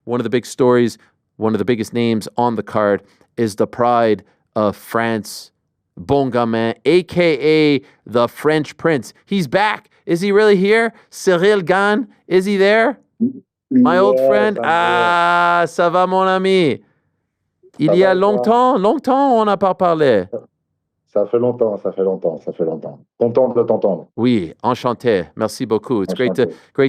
one of the big stories, one of the biggest names on the card is the pride of France, Bon Gamin, a.k.a. the French Prince. He's back. Is he really here? Ciryl Gane, is he there? My old friend. Ah, ça va mon ami. Il y a longtemps, on n'a pas parlé. Ça fait longtemps. Content de t'entendre. Oui, enchanté. Merci beaucoup. It's great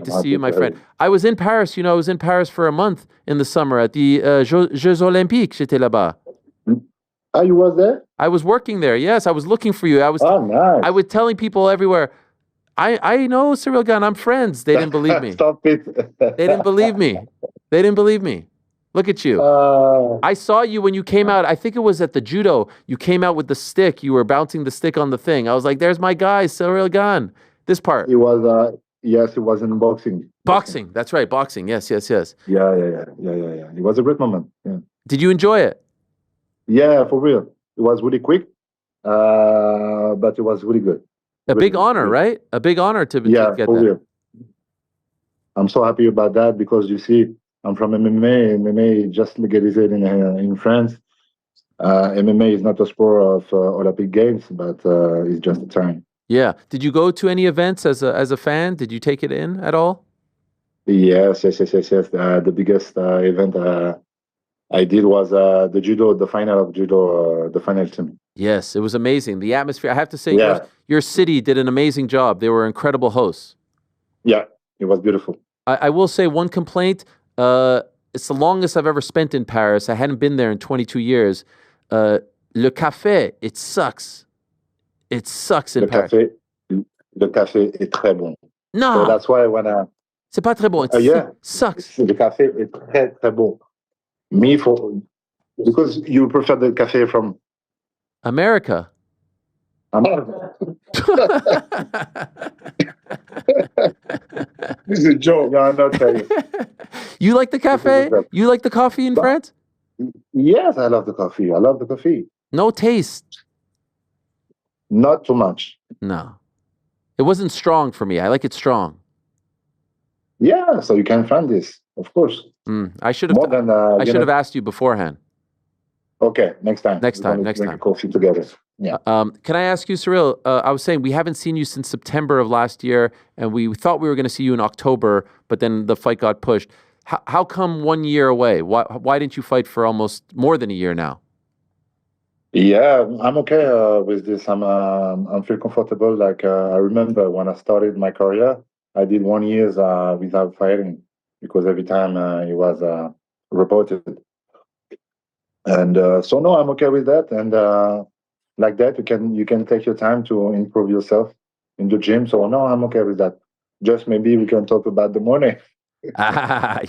to see you, my friend. I was in Paris, I was in Paris for a month in the summer at the Jeux Olympiques. J'étais là-bas. Ah, you was there? I was working there. Yes, I was looking for you. Nice. I was telling people everywhere, I know Ciryl Gane. I'm friends. They didn't believe me. Stop it. They didn't believe me. Look at you. I saw you when you came out. I think it was at the judo. You came out with the stick. You were bouncing the stick on the thing. I was like, there's my guy, Ciryl Gane. This part. It was, yes, it was in boxing. Boxing. That's right. Boxing. Yes. Yeah. It was a great moment. Yeah. Did you enjoy it? Yeah, for real. It was really quick, but it was really good. A big honor, right? A big honor to get that. Real. I'm so happy about that because you see, I'm from MMA. MMA just legalized in France. MMA is not a sport of Olympic Games, but it's just a time. Yeah. Did you go to any events as a fan? Did you take it in at all? Yes. The biggest event I did was the judo, the final of judo, the final team. Yes, it was amazing. The atmosphere. I have to say, your city did an amazing job. They were incredible hosts. Yeah, it was beautiful. I will say one complaint. It's the longest I've ever spent in Paris. I hadn't been there in 22 years. Le café, it sucks. It sucks in Paris. Le café est très bon. No. So that's why when c'est pas très bon. It sucks. Le café est très, très bon. Because you prefer the café from America. This is a joke. No, I'm not telling you. You like the cafe? You like the coffee in France? Yes, I love the coffee. No taste. Not too much. No. It wasn't strong for me. I like it strong. Yeah, so you can find this, of course. I should have asked you beforehand. Okay, next time. Next time. Coffee together. Yeah. Can I ask you, Ciryl? I was saying we haven't seen you since September of last year, and we thought we were going to see you in October, but then the fight got pushed. How come 1 year away? Why didn't you fight for almost more than a year now? Yeah, I'm okay with this. I'm feel comfortable. Like I remember when I started my career, I did 1 year without fighting because every time it was reported. And so no, I'm okay with that. And like that, you can take your time to improve yourself in the gym. So no, I'm okay with that. Just maybe we can talk about the money.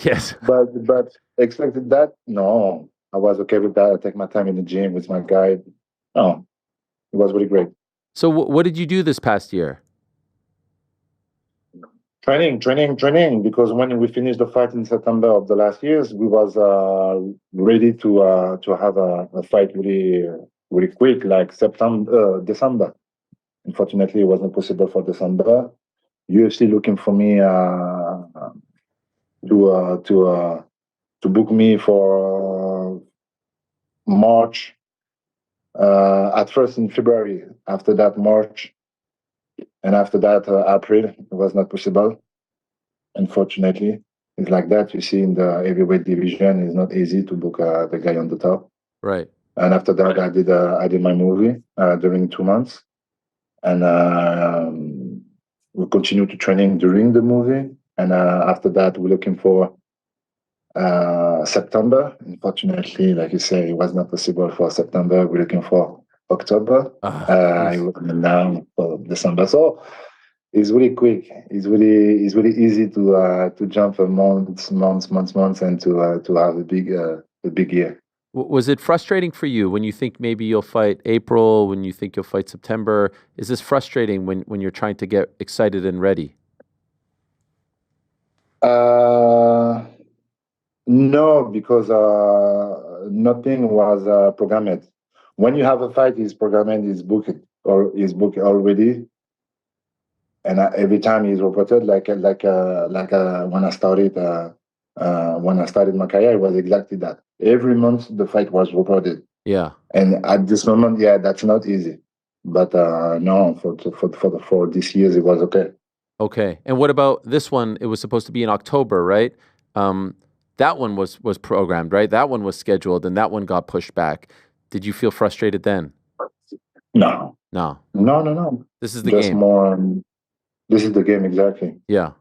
Yes. But expected that? No, I was okay with that. I take my time in the gym with my guide. No, it was really great. So what did you do this past year? Training. Because when we finished the fight in September of the last years, we was ready to have a fight really quick, like December. Unfortunately, it wasn't possible for December. UFC looking for me to book me for March. At first in February, after that March, and after that April. It was not possible. Unfortunately, it's like that. You see, in the heavyweight division, it's not easy to book the guy on the top. Right. And after that, I did my movie during 2 months, and we continue to training during the movie. And after that, we're looking for September. Unfortunately, like you say, it was not possible for September. We're looking for October. Now for December. So it's really quick. It's really easy to jump a months, and to have a big year. Was it frustrating for you when you think maybe you'll fight April, when you think you'll fight September? Is this frustrating when you're trying to get excited and ready? No, because nothing was programmed. When you have a fight, it's programmed, it's booked already, and every time it's reported. Like when I started when I started my career, it was exactly that. Every month the fight was recorded. Yeah. And at this moment, yeah, that's not easy. But no, for this years it was okay. Okay. And what about this one? It was supposed to be in October, right? That one was programmed, right? That one was scheduled, and that one got pushed back. Did you feel frustrated then? No, No. no. This is the Just game. more. This is the game exactly. Yeah.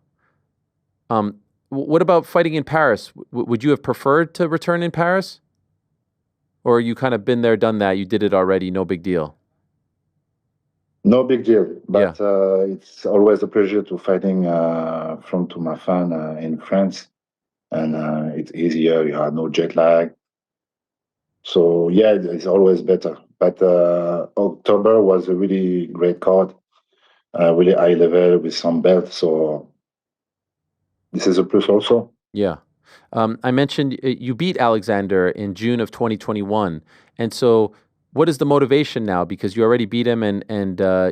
What about fighting in Paris? Would you have preferred to return in Paris? Or you kind of been there, done that, you did it already, no big deal? No big deal, Yeah. but it's always a pleasure to fighting from to my fan in France, and it's easier. You have no jet lag, so yeah, it's always better. But October was a really great card, really high level with some belt. So this is a plus also. Yeah. I mentioned you beat Alexander in June of 2021. And so what is the motivation now? Because you already beat him and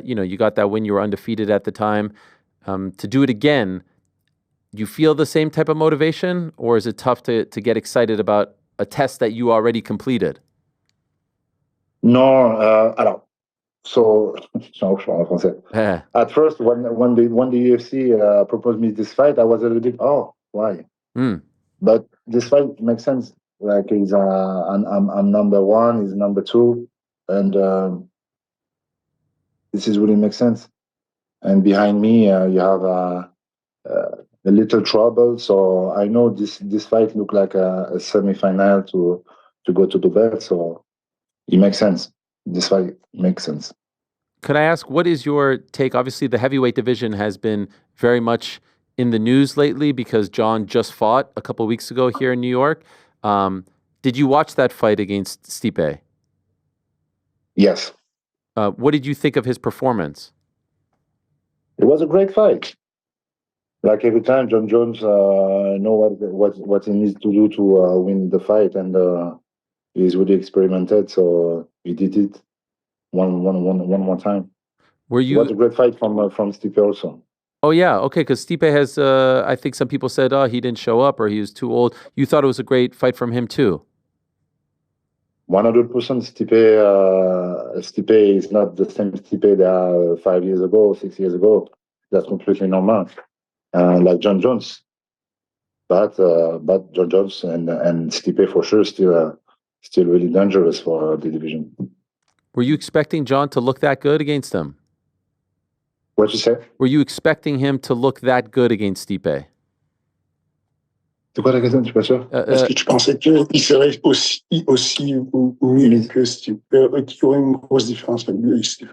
you know, you got that win, you were undefeated at the time. To do it again, you feel the same type of motivation, or is it tough to get excited about a test that you already completed? Non, alors, so, je parle en français. Eh, At first, when the UFC proposed me this fight, I was a little bit, oh, why? mm, But this fight makes sense. Like he's I'm number one, he's number two, and this is really makes sense. And behind me, you have a little trouble. So I know this fight look like a semi-final to go to the belt. So it makes sense. This fight makes sense. could I ask, what is your take? Obviously, the heavyweight division has been very much in the news lately because Jon just fought a couple weeks ago here in New York. Did you watch that fight against Stipe? Yes, What did you think of his performance? it was a great fight. Like every time, Jon Jones know what he needs to do to win the fight, and he's really experimented. So he did it one more time. Were It was you? a great fight from Stipe also. Oh yeah, okay. Because Stipe has, I think some people said, oh, he didn't show up or he was too old. You thought it was a great fight from him too. 100% Stipe is not the same Stipe that 5 years ago, 6 years ago. That's completely normal. Like Jon Jones, but Jon Jones and Stipe for sure still really dangerous for the division. Were you expecting Jon to look that good against him? What you say? Were you expecting him to look that good against Stipe? C'est quoi la question? Tu es pas sûr? Est-ce que tu pensais qu'il serait aussi mieux que Steve, qu'il y aurait une grosse différence avec lui et Steve?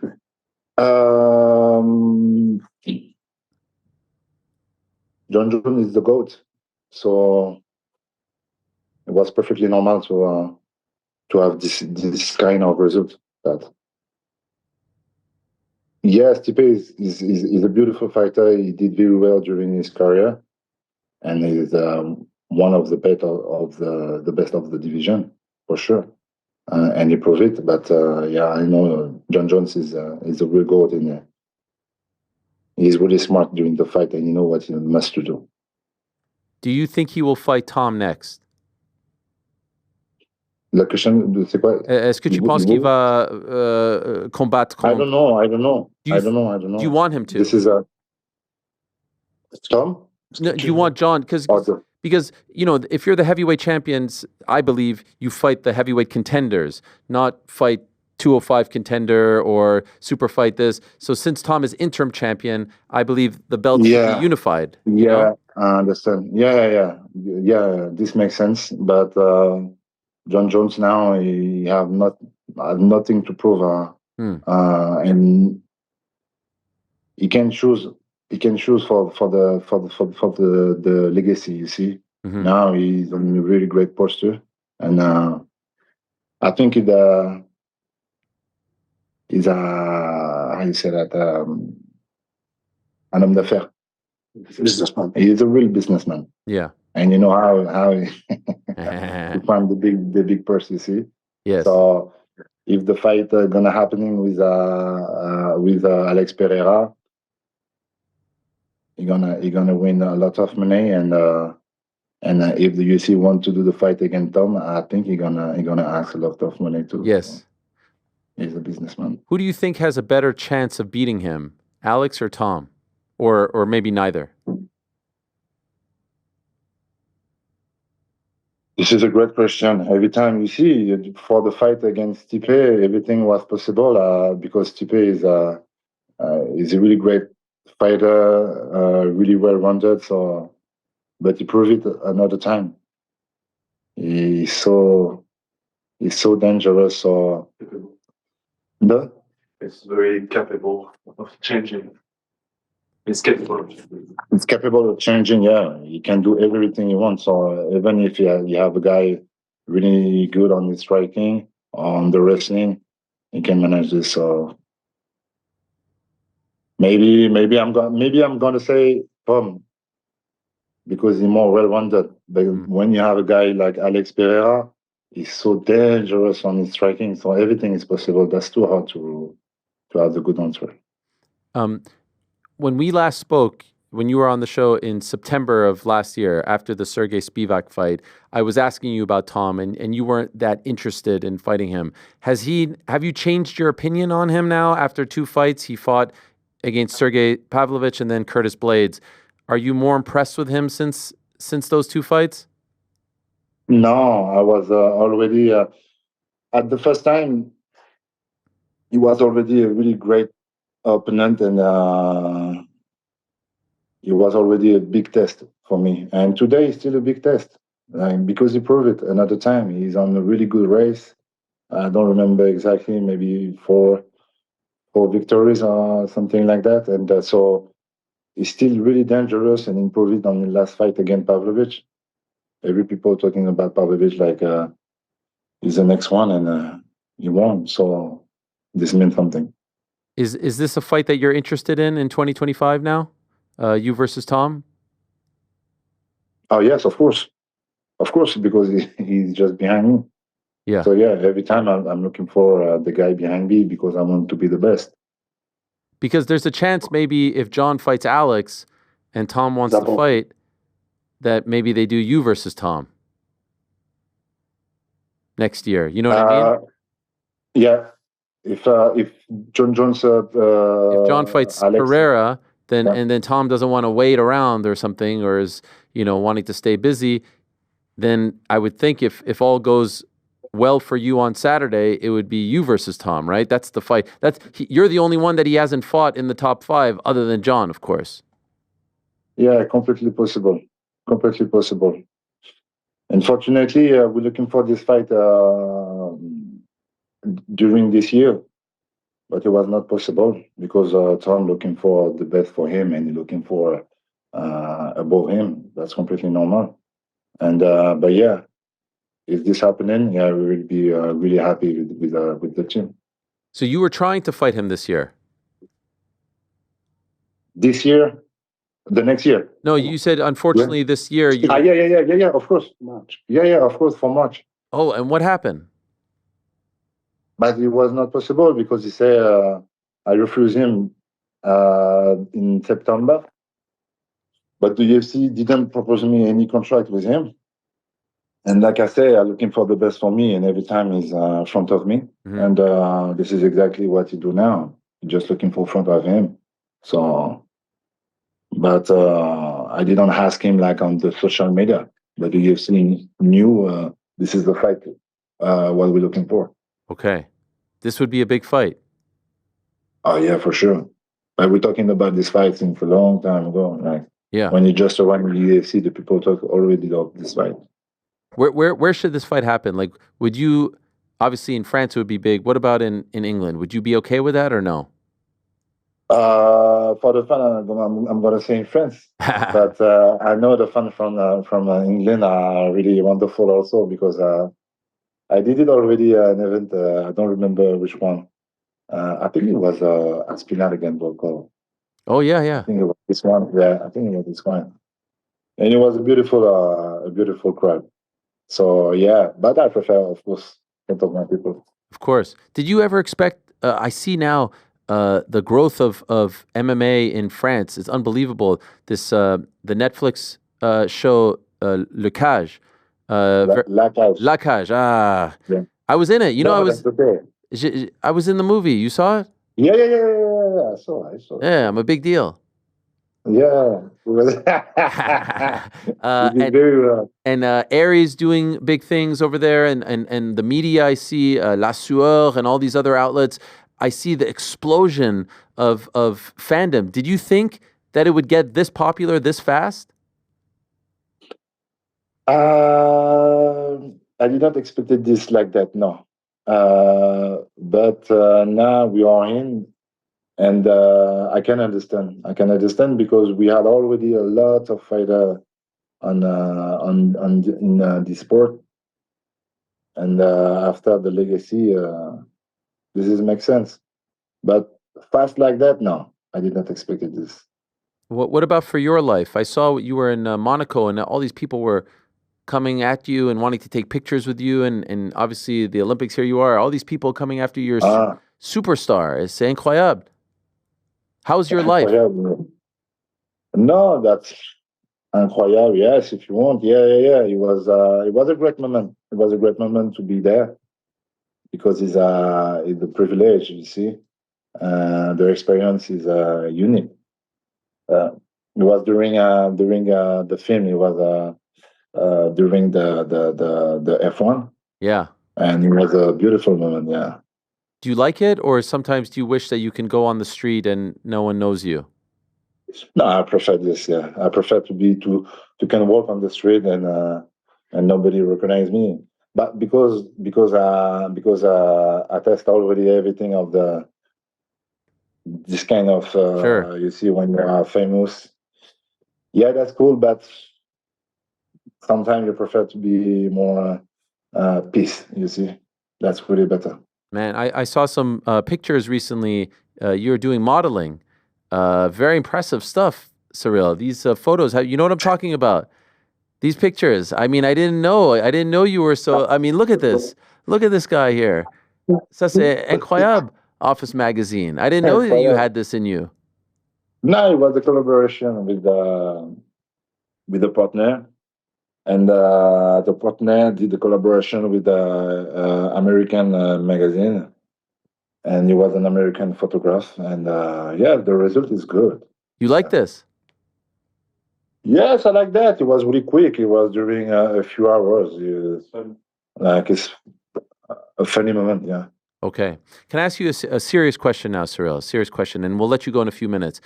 Jon Jones is the GOAT, so it was perfectly normal to have this kind of result. That yes, Stipe is a beautiful fighter. He did very well during his career, and is one of the best of the division for sure. And he proved it. But yeah, I know Jon Jones is a real GOAT, and he's really smart during the fight, and you know what he must do. Do you think he will fight Tom next? La question, c'est quoi? Est-ce que tu penses qu'il va combattre I don't know. I don't know. Do you want him to? This is a Tom. No, do you want Jon? Because you know, if you're the heavyweight champions, I believe you fight the heavyweight contenders, not fight 205 contender or super fight this. So since Tom is interim champion, I believe the belts should be unified. Yeah, you know? I understand. Yeah. This makes sense. But Jon Jones now he have nothing to prove, and he can choose. He can choose for the legacy. You see, now he's on a really great posture, and I think he's a how you say that un homme d'affaires. Businessman. He's a real businessman. Yeah. And you know how to find the big purse, you see. Yes. So if the fight gonna happening with Alex Pereira, he gonna win a lot of money, and And if the UFC want to do the fight against Tom, I think he's gonna ask a lot of money too. Yes. So he's a businessman. Who do you think has a better chance of beating him, Alex or Tom, or maybe neither? This is a great question. Every time you see for the fight against Stipe, everything was possible because Stipe is a really great fighter, really well rounded. So, but he proved it another time. He's so dangerous. So, but It's very capable of changing. It's capable. it's capable of changing. Yeah, he can do everything he wants. So even if you have a guy really good on the striking, on the wrestling, he can manage this. So maybe I'm gonna say Tom because he's more well-rounded. But when you have a guy like Alex Pereira, he's so dangerous on his striking. So everything is possible. That's too hard to have the good answer. When we last spoke, when you were on the show in September of last year, after the Sergey Spivak fight, I was asking you about Tom, and you weren't that interested in fighting him. Have you changed your opinion on him now after 2 fights? He fought against Sergey Pavlovich and then Curtis Blades. Are you more impressed with him since those 2 fights? No, I was already at the first time. He was already a really great opponent, and it was already a big test for me. And today is still a big test, because he proved it another time. He's on a really good race. I don't remember exactly, maybe four victories or something like that. And so he's still really dangerous and improved on the last fight against Pavlovich. Every people talking about Pavlovich like he's the next one, and he won. So this means something. Is this a fight that you're interested in 2025 now? You versus Tom? Oh yes, of course, because he's just behind me. Yeah. So yeah, every time I'm looking for the guy behind me because I want to be the best. Because there's a chance maybe if Jon fights Alex and Tom wants to fight, that maybe they do you versus Tom next year. You know what I mean? Yeah. If Jon Jones, if Jon fights Alex, Pereira, then and then Tom doesn't want to wait around or something, or is wanting to stay busy, then I would think if all goes well for you on Saturday, it would be you versus Tom, right? That's the fight. You're the only one that he hasn't fought in the top 5, other than Jon, of course. Yeah, completely possible. Completely possible. Unfortunately, we're looking for this fight during this year, but it was not possible because Tom looking for the best for him and looking for above him. That's completely normal. And but yeah, if this happening, yeah, we will be really happy with the team. So you were trying to fight him this year? This year, the next year? No, you said unfortunately this year. Yeah. Of course, March. Yeah, of course for March. Oh, and what happened? But it was not possible because he said I refused him in September. But the UFC didn't propose me any contract with him. And like I say, I'm looking for the best for me, and every time he's in front of me. Mm-hmm. And this is exactly what he do now. Just looking for front of him. So, but I didn't ask him like on the social media. But the UFC knew this is the fight. What we're looking for. Okay, this would be a big fight. Oh yeah, for sure. Like we're talking about this fight since a long time ago. Like when you just arrived in the UFC, the people talk already of this fight. Where should this fight happen? Like, would you obviously in France it would be big. What about in England? Would you be okay with that or no? For the fan, I'm gonna say in France, but I know the fans from England are really wonderful also because I did it already an event. I don't remember which one. I think it was Aspinall against Volkov. Oh yeah. I think it was this one. Yeah, I think it was this one. And it was a beautiful crowd. So yeah, but I prefer, of course, front of my people. Of course. Did you ever expect? I see now the growth of MMA in France is unbelievable. This the Netflix show Le Cage. La Cage. La Cage. Ah, Yeah. I was in it. You know, No, that's okay. I was in the movie. You saw it? Yeah. I saw it. Yeah, I'm a big deal. Yeah. You did And very well. Aries doing big things over there, and the media. I see La Sueur and all these other outlets. I see the explosion of fandom. Did you think that it would get this popular this fast? I did not expect this like that, no. But now we are in, and I can understand. I can understand because we had already a lot of fighter in the sport, and after the legacy, makes sense. But fast like that, no, I did not expect this. What about for your life? I saw you were in Monaco, and all these people were coming at you and wanting to take pictures with you, and obviously the Olympics, here you are, all these people coming after you. You're superstar. C'est incroyable. How's your life? Incroyable. No, that's incroyable. Yes, if you want. Yeah. It was a great moment. It was a great moment to be there because it's a privilege, you see. The experience is unique. It was during the film. It was during the F1. Yeah. And it was a beautiful moment. Yeah. Do you like it, or sometimes do you wish that you can go on the street and no one knows you? No, I prefer this. Yeah, I prefer to can walk on the street and nobody recognize me. But because I test already everything of this kind of Sure. you see when you are famous. Yeah, that's cool, but sometimes you prefer to be more peace. You see, that's really better. Man, I saw some pictures recently. You were doing modeling. Very impressive stuff, Ciryl. These photos, you know what I'm talking about? These pictures. I mean, I didn't know. I didn't know you were so. I mean, look at this. Look at this guy here. Ça c'est incroyable. Office Magazine. I didn't know that you had this in you. No, it was a collaboration with the partner. And the partner did the collaboration with the American magazine, and he was an American photograph. And yeah, the result is good. You like this? Yes, I like that. It was really quick. It was during a few hours. It's a funny moment. Yeah. Okay. Can I ask you a serious question now, Ciryl? A serious question, and we'll let you go in a few minutes.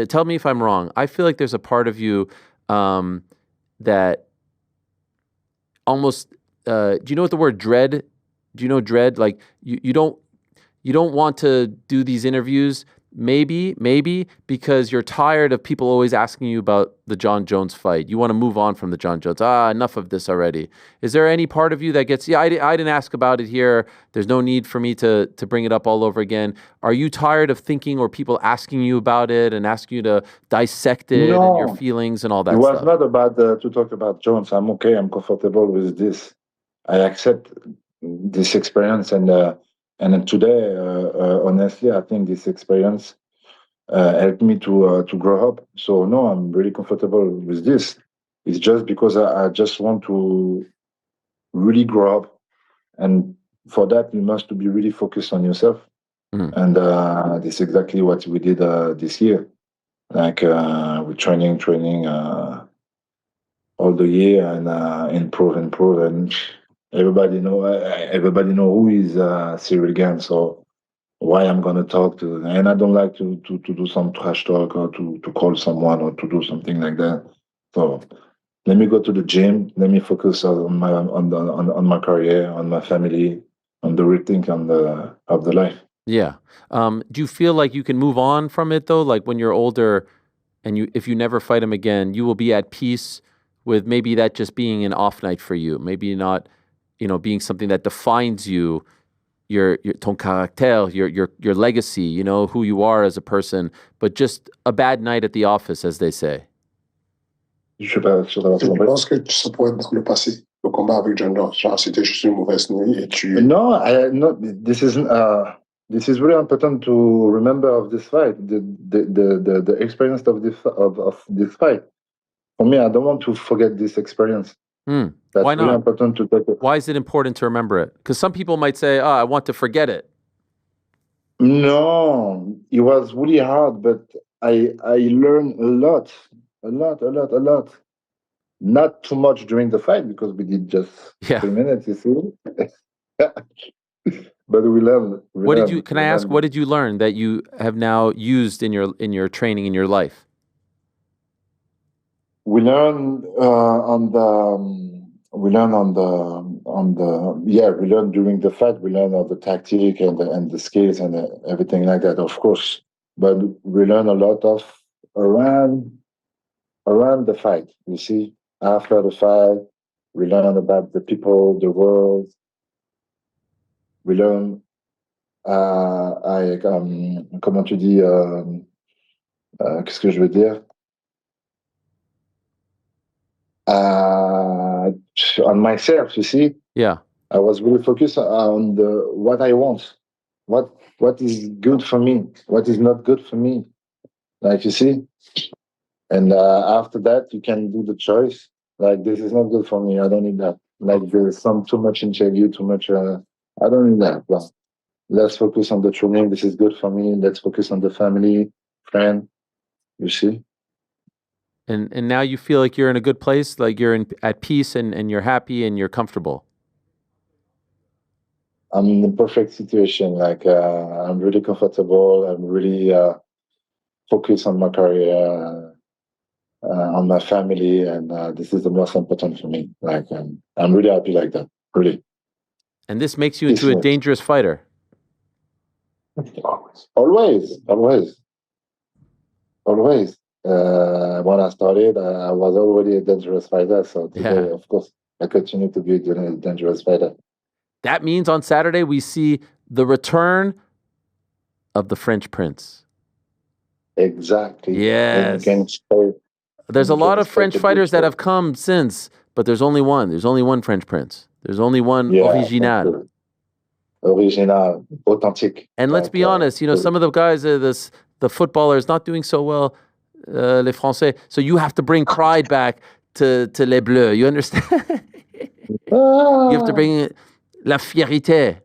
Tell me if I'm wrong. I feel like there's a part of you that almost. Do you know what the word dread? Do you know dread? Like you don't want to do these interviews. Maybe because you're tired of people always asking you about the Jon Jones fight. You want to move on from the Jon Jones. Enough of this already. Is there any part of you that gets, I didn't ask about it here. There's no need for me to bring it up all over again. Are you tired of thinking or people asking you about it and asking you to dissect it and your feelings and all that stuff? It was not about to talk about Jones. I'm okay. I'm comfortable with this. I accept this experience and today, honestly, I think this experience helped me to grow up. So no, I'm really comfortable with this. It's just because I just want to really grow up, and for that you must to be really focused on yourself. And this is exactly what we did this year. Like we training all the year and improve, and everybody know who is Ciryl Gane. So why I'm gonna talk to, and I don't like to do some trash talk or to call someone or to do something like that. So let me go to the gym. Let me focus on my career, on my family, on the rethink of the life. Yeah. Do you feel like you can move on from it though? Like when you're older, and if you never fight him again, you will be at peace with maybe that just being an off night for you. Maybe not, being something that defines you. Your ton caractère, your legacy, who you are as a person, but just a bad night at the office, as they say. Je pense que ça pourrait être dans le passé. Le combat avec Jon Jones, c'était juste une mauvaise nuit et tu. No, this isn't. This is really important to remember of this fight, the experience of this fight. for me, I don't want to forget this experience. Mm. That's Why really not? important to take it. Why is it important to remember it? Because some people might say, "Oh, I want to forget it." No, it was really hard, but I learned a lot. Not too much during the fight because we did just Yeah. 3 minutes, you see. But we learned. Can I ask, what did you learn that you have now used in your training in your life? We learn we learn during the fight. We learn all the tactic and the skills and everything like that, of course. But we learn a lot of around the fight. You see, after the fight, we learn about the people, the world. We learn. Comment tu dis? Qu'est-ce que je veux dire? On myself, you see. Yeah. I was really focused on what I want, what is good for me, what is not good for me, like you see. And after that, you can do the choice. Like, this is not good for me. I don't need that. Like, there's too much interview, too much. I don't need that. Well, let's focus on the training. This is good for me. Let's focus on the family, friend. You see. And now you feel like you're in a good place, like you're at peace and you're happy and you're comfortable. I'm in a perfect situation. Like, I'm really comfortable. I'm really focused on my career, on my family, and this is the most important for me. Like, I'm really happy like that. Really. And this makes you into a dangerous fighter. Always. When I started, I was already a dangerous fighter. So today, of course, I continue to be a dangerous fighter. That means on Saturday, we see the return of the French Prince. Exactly. Yes. There's a lot of French fighters that have come since, but there's only one. There's only one French Prince. There's only one original. Original, authentic. And let's be honest, some of the guys, the footballers, not doing so well, les Français. So you have to bring pride back to les Bleus. You understand? You have to bring la fierté.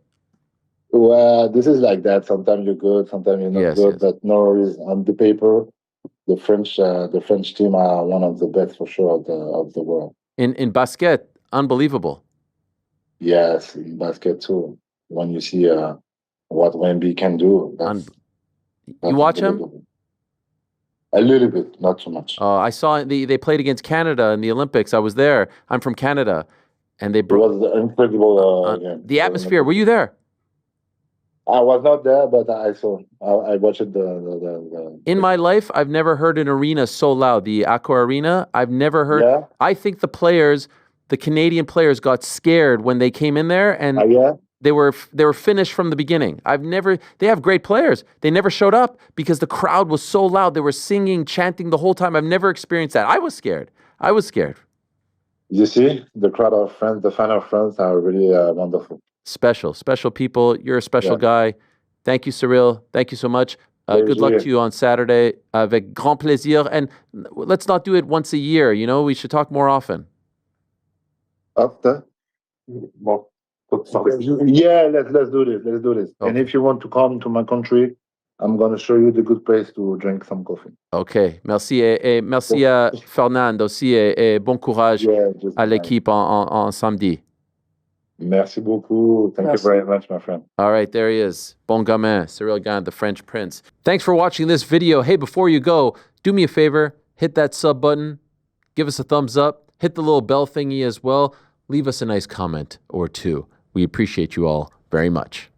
Well, this is like that. Sometimes you're good, sometimes you're not good. Yes. But no, on the paper, the French team are one of the best for sure of the world. In basket, unbelievable. Yes, in basket too. When you see what Wemby can do, that's you watch him? A little bit, not too much. I saw they played against Canada in the Olympics. I was there. I'm from Canada, and they broke. It was incredible game. The atmosphere. Were you there? I was not there, but I saw. I watched the. In my life, I've never heard an arena so loud. The Accor Arena. I've never heard. Yeah. I think the Canadian players, got scared when they came in there, and they were finished from the beginning. They have great players. They never showed up because the crowd was so loud. They were singing, chanting the whole time. I've never experienced that. I was scared. You see, the crowd of friends, the fan of friends are really wonderful. Special people. You're a special guy. Thank you, Ciryl. Thank you so much. Good luck to you on Saturday. Avec grand plaisir. And let's not do it once a year. We should talk more often. After? Yeah, let's do this. Okay. And if you want to come to my country, I'm going to show you the good place to drink some coffee. OK. Merci. Et merci à Fernand aussi. Et bon courage à l'équipe en samedi. Merci beaucoup. Thank you very much, my friend. All right, there he is. Bon gamin, Ciryl Gane, the French Prince. Thanks for watching this video. Hey, before you go, do me a favor. Hit that sub button. Give us a thumbs up. Hit the little bell thingy as well. Leave us a nice comment or two. We appreciate you all very much.